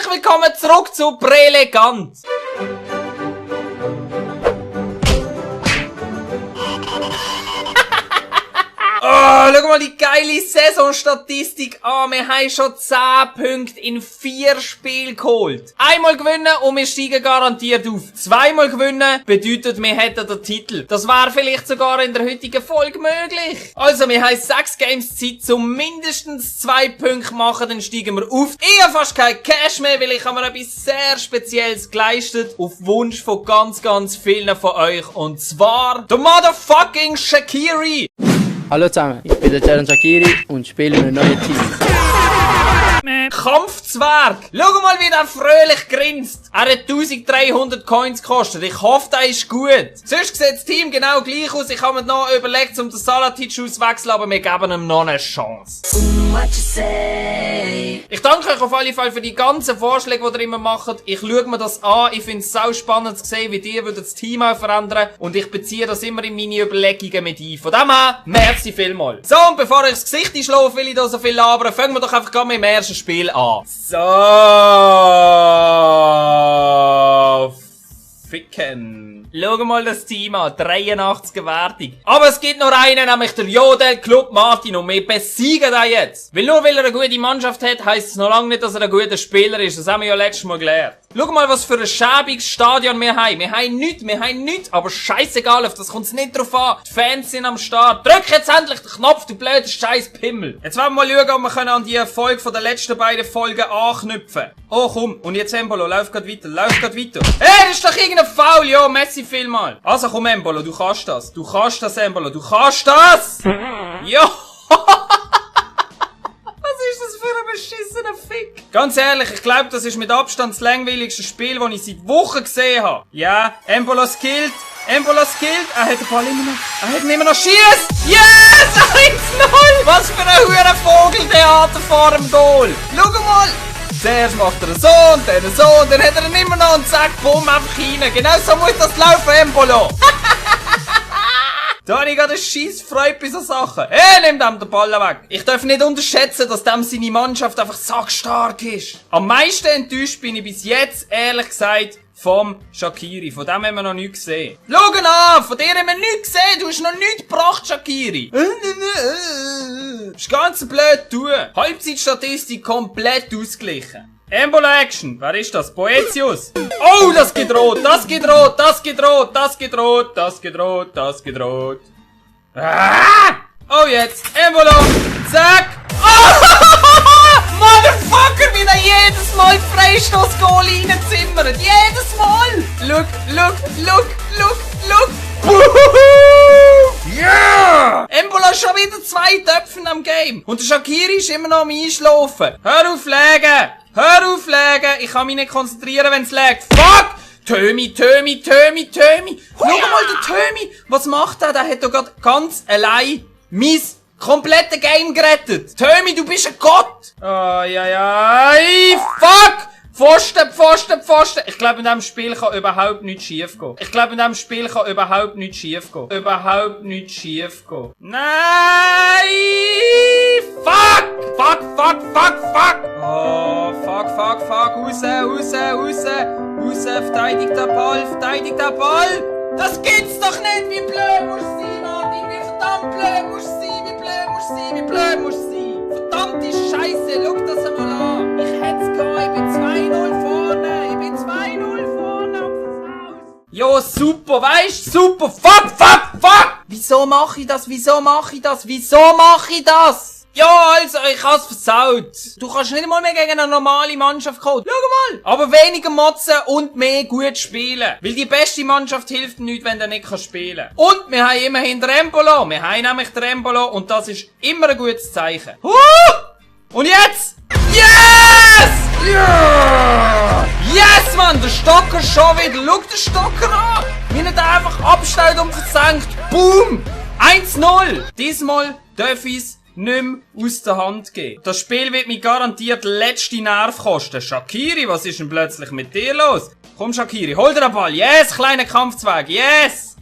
Herzlich willkommen zurück zu Prelegant. Oh, schau mal die geile Saisonstatistik an. Wir haben schon 10 Punkte in 4 Spielen geholt. Einmal gewinnen und wir steigen garantiert auf. Zweimal gewinnen bedeutet, wir hätten den Titel. Das wäre vielleicht sogar in der heutigen Folge möglich. Also, wir haben 6 Games Zeit, um mindestens 2 Punkte zu machen, dann steigen wir auf. Ich habe fast kein Cash mehr, weil ich habe mir etwas sehr Spezielles geleistet. Auf Wunsch von ganz vielen von euch. Und zwar, der motherfucking Shaqiri. Hallo zusammen, ich bin der Jaron Shaqiri und spiele in einem neuen Team. Kampfzwerg! Schau mal, wie der fröhlich grinst. Er hat 1300 Coins gekostet. Ich hoffe, der ist gut. Sonst sieht das Team genau gleich aus. Ich habe mir noch überlegt, um den Salatic auszuwechseln, aber wir geben ihm noch eine Chance. Ich danke euch auf alle Fälle für die ganzen Vorschläge, die ihr immer macht. Ich schaue mir das an. Ich finde es sau spannend zu sehen, wie ihr das Team auch verändern. Und ich beziehe das immer in meine Überlegungen mit ein. Von dem her, merci vielmals. So, und bevor ich das Gesicht einschlafe, will ich da so viel labern, fangen wir doch einfach mit dem ersten Spiel an. So. Ficken. Schau mal das Team an. 83er Wertung. Aber es gibt noch einen, nämlich der Jodel Club Martin. Und wir besiegen den jetzt. Weil nur weil er eine gute Mannschaft hat, heisst es noch lange nicht, dass er ein guter Spieler ist. Das haben wir ja letztes Mal gelernt. Schau mal, was für ein schäbiges Stadion wir haben. Wir haben nichts. Aber scheißegal, auf das kommt es nicht drauf an. Die Fans sind am Start. Drück jetzt endlich den Knopf, du blöder scheiß Pimmel. Jetzt wollen wir mal schauen, ob wir an die Erfolg von den letzten beiden Folgen anknüpfen. Oh komm, und jetzt Embolo, lauf grad weiter. Hey, das ist doch irgendein Foul, ja, merci vielmal. Also komm Embolo, du kannst das. Embolo, du kannst das! Ja! Was ist das für ein beschissener Fick? Ganz ehrlich, ich glaube, das ist mit Abstand das langweiligste Spiel, das ich seit Wochen gesehen habe. Ja, Embolo skillt. Er hat den Ball immer noch. Er hat ihn immer noch. Schieß! Yes! 1-0! Was für ein huere Vogeltheater vor dem Goal. Schau mal! Zuerst macht er so, dann hat er ihn immer noch und zack, bumm, einfach rein. Genau so muss das laufen, Embolo. Da habe ich gerade eine scheisse Freude bei so Sachen. Nimm dem den Ball weg. Ich darf nicht unterschätzen, dass dem seine Mannschaft einfach sackstark ist. Am meisten enttäuscht bin ich bis jetzt, ehrlich gesagt, vom Shaqiri. Von dem haben wir noch nichts gesehen. Schau ihn an! Von dir haben wir nichts gesehen! Du hast noch nichts gebracht, Shaqiri! Das ist ganz blöd tun. Halbzeitstatistik komplett ausgeglichen. Embolo Action. Wer ist das? Boetius. Oh, das geht rot. Ah! Oh, jetzt. Embolo. Zack. Oh! Motherfucker, wie er jedes Mal Freistoß-Goal reinzimmert. Jedes Mal. Look. Yeah! Embolo ist schon wieder 2 Töpfen am Game. Und der Shaqiri ist immer noch am Einschlafen. Hör auf legen. Ich kann mich nicht konzentrieren, wenn es lägt. Fuck! Tömi. Schau mal, der Tömi. Was macht der? Der hat doch gerade ganz allein mein komplette Game gerettet. Tömi, du bist ein Gott. Fuck! Pfosten! Ich glaube, in diesem Spiel kann überhaupt nichts schief gehen. Nein! Fuck! Oh, fuck. Raus, verteidigt der Ball. Das gibt's doch nicht! Wie blöd musst du sein, Martin? Wie verdammt blöd musst du sein? Verdammte Scheiße, schau das einmal an. Ich hätt's gehabt, ich bin 2-0 vorne. Und das Haus. Jo, super, weißt du? Super. Fuck! Wieso mache ich das? Ja, also, ich hab's versaut. Du kannst nicht mal mehr gegen eine normale Mannschaft kommen. Schau mal. Aber weniger motzen und mehr gut spielen. Weil die beste Mannschaft hilft nichts, wenn du nicht spielen kannst. Und wir haben immerhin den Embolo. Und das ist immer ein gutes Zeichen. Und jetzt? Yes! Yeah! Yes, Mann! Der Stocker schon wieder. Schau den Stocker an. Wie er da einfach abstellt und versenkt. Boom! 1-0. Diesmal darf ich's nicht mehr aus der Hand geben. Das Spiel wird mir garantiert letzte Nerv kosten. Shaqiri, was ist denn plötzlich mit dir los? Komm, Shaqiri, hol dir den Ball. Yes, kleiner Kampfzweig. Yes!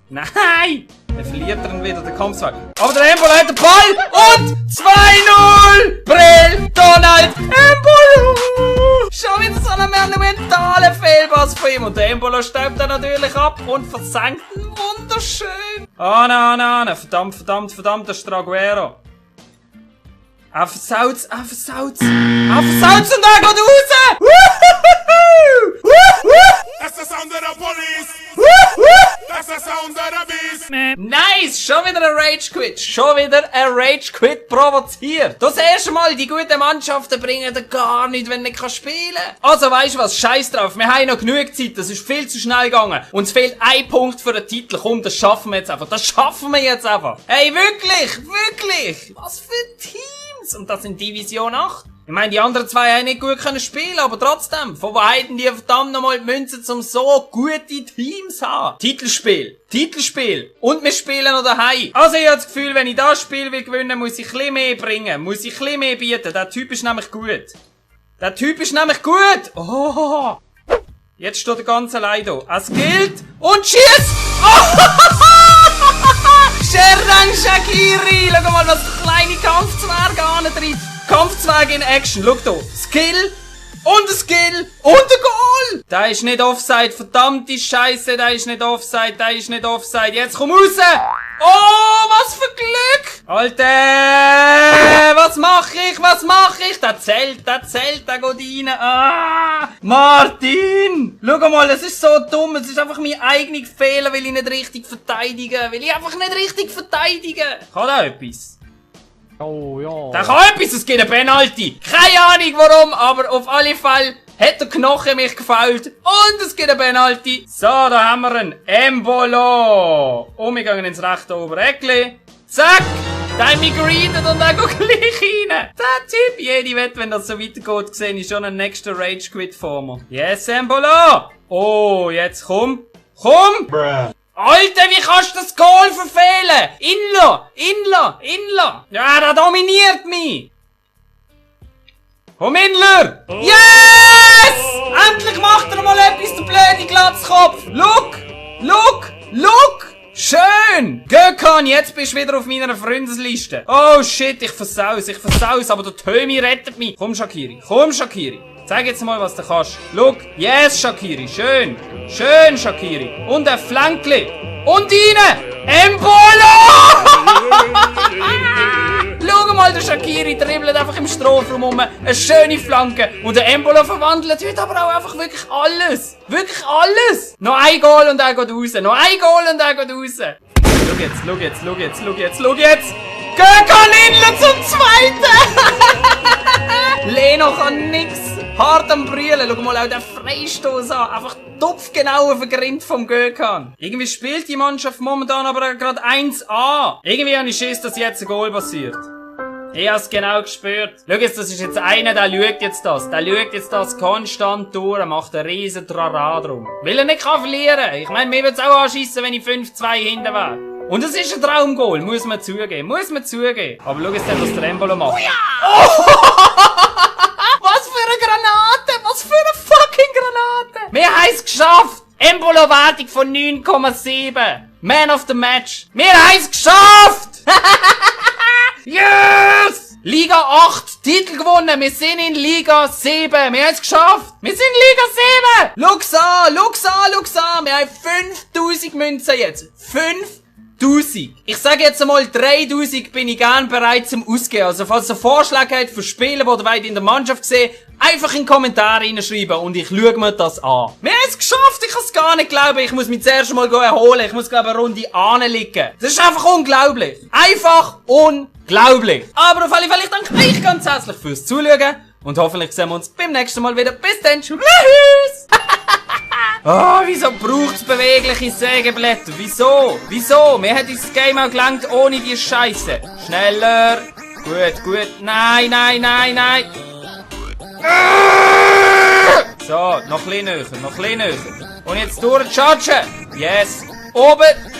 Nein! Dann verliert er wieder den Kampfzweig. Aber der Embolo hat den Ball und 2-0! Brill, Donald, Embolo! Embolo staubt dann natürlich ab und versenkt ihn wunderschön. Nein. Verdammt, das ist Traguero. Er versaut's und er geht raus! That's the sound of the police! That's the sound of the beast! Nice! Schon wieder ein Rage-Quit! Schon wieder ein Rage-Quit provoziert! Das erste Mal, die guten Mannschaften bringen dir gar nichts, wenn du nicht spielen kannst. Also weisst du was? Scheiß drauf, wir haben noch genug Zeit, das ist viel zu schnell gegangen. Und es fehlt ein Punkt für den Titel. Komm, das schaffen wir jetzt einfach. Hey, wirklich! Was für Teams! Und das in Division 8. Ich meine, die anderen zwei haben nicht gut können spielen, aber trotzdem, von wo haben die verdammt nochmal die Münzen, um so gute Teams zu haben? Titelspiel. Und wir spielen noch daheim. Also ich habe das Gefühl, wenn ich das Spiel will gewinnen, muss ich ein bisschen mehr bringen, muss ich ein bisschen mehr bieten. Der Typ ist nämlich gut. Oh! Jetzt steht er ganz allein da. Es gilt und schießt! Oh! Xherdan Shaqiri! Schau mal, was der kleine Kampfzwerg antreibt. Kampfzwerg in Action. Schau da. Skill und ein Goal! Da ist nicht Offside. Verdammte Scheiße, da ist nicht Offside. Jetzt komm raus! Oh, was für Glück! Alter! Was mach ich? Der zählt, der geht rein. Ah! Martin! Schau mal, das ist so dumm. Es ist einfach mein eigener Fehler, weil ich nicht richtig verteidige. Kann da etwas? Oh ja. Der kann etwas, es gibt eine Penalty. Keine Ahnung warum, aber auf alle Fälle hat der Knochen mich gefault. Und es gibt eine Penalty. So, da haben wir einen Embolo. Und wir gehen ins rechte obere Eckli. Zack. Der hat mich geredet und dann geht gleich rein. Der Typ, jede Wette, wenn das so weitergeht, sehe ich schon einen nächsten Rage-Quit vor mir. Yes, Embolo. Oh, jetzt komm. Bruh. Alter, wie kannst du das Goal verfehlen? Inler! Ja, der dominiert mich! Komm, Inler! Yes! Endlich macht er mal etwas, der blöde Glatzkopf! Look! Schön! Gökhan, jetzt bist du wieder auf meiner Freundesliste. Oh shit, ich versaus, aber der Tömi rettet mich. Komm, Shaqiri. Zeig jetzt mal, was du kannst. Look. Yes, Shaqiri. Schön, Shaqiri. Und ein Flankli. Und rein. Embolo! Schau mal, der Shaqiri dribbelt einfach im Strafraum um. Eine schöne Flanke. Und der Embolo verwandelt heute aber auch einfach wirklich alles. Noch ein Goal und er geht raus. Schau jetzt. Gökhan Inler zum Zweiten! Leno kann nix. Hart am Brüllen. Schau mal auch den Freistoß an. Einfach topfgenau vergrimmt vom Gökhan. Irgendwie spielt die Mannschaft momentan aber gerade 1A. Irgendwie habe ich Schiss, dass jetzt ein Goal passiert. Ich hab's genau gespürt. Schau jetzt, das ist jetzt einer, der schaut jetzt das konstant durch, macht einen riesen Trara drum. Weil er nicht kann verlieren. Ich meine, mir würd's auch anschiessen, wenn ich 5-2 hinten wäre. Und es ist ein Traumgoal, muss man zugeben. Aber schau jetzt dann, was der Embolo macht. Oh ja! Oh! Was für eine Granate! Was für eine fucking Granate! Wir haben's geschafft! Embolo-Wertung von 9,7. Man of the Match. Wir haben's geschafft! Yes! Liga 8, Titel gewonnen. Wir sind in Liga 7. Wir haben es geschafft. Wir sind in Liga 7. Schau's an. Wir haben 5000 Münzen jetzt. 5000. Ich sage jetzt einmal, 3000 bin ich gern bereit zum Ausgeben. Also, falls ihr Vorschläge habt für Spiele, die ihr wollt in der Mannschaft sehen, einfach in die Kommentare reinschreiben und ich schaue mir das an. Wir haben es geschafft. Ich kann es gar nicht glauben. Ich muss mich zuerst mal erholen. Ich muss, glaube ich, eine Runde anliegen. Das ist einfach unglaublich. Einfach unglaublich. Aber auf alle Fälle, ich danke euch ganz herzlich fürs Zuschauen. Und hoffentlich sehen wir uns beim nächsten Mal wieder. Bis dann. Tschüss. Oh, wieso braucht's bewegliche Sägeblätter? Wieso? Mir hätte das Game auch gelangt ohne die Scheiße. Schneller. Gut. Nein. So, noch ein bisschen näher. Und jetzt durchchargen. Yes. Oben.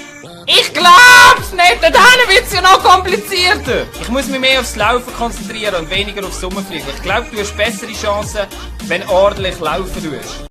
Ich glaub's nicht! Dann wird's ja noch komplizierter! Ich muss mich mehr aufs Laufen konzentrieren und weniger aufs Sommerfliegen. Ich glaube, du hast bessere Chancen, wenn du ordentlich laufen tust.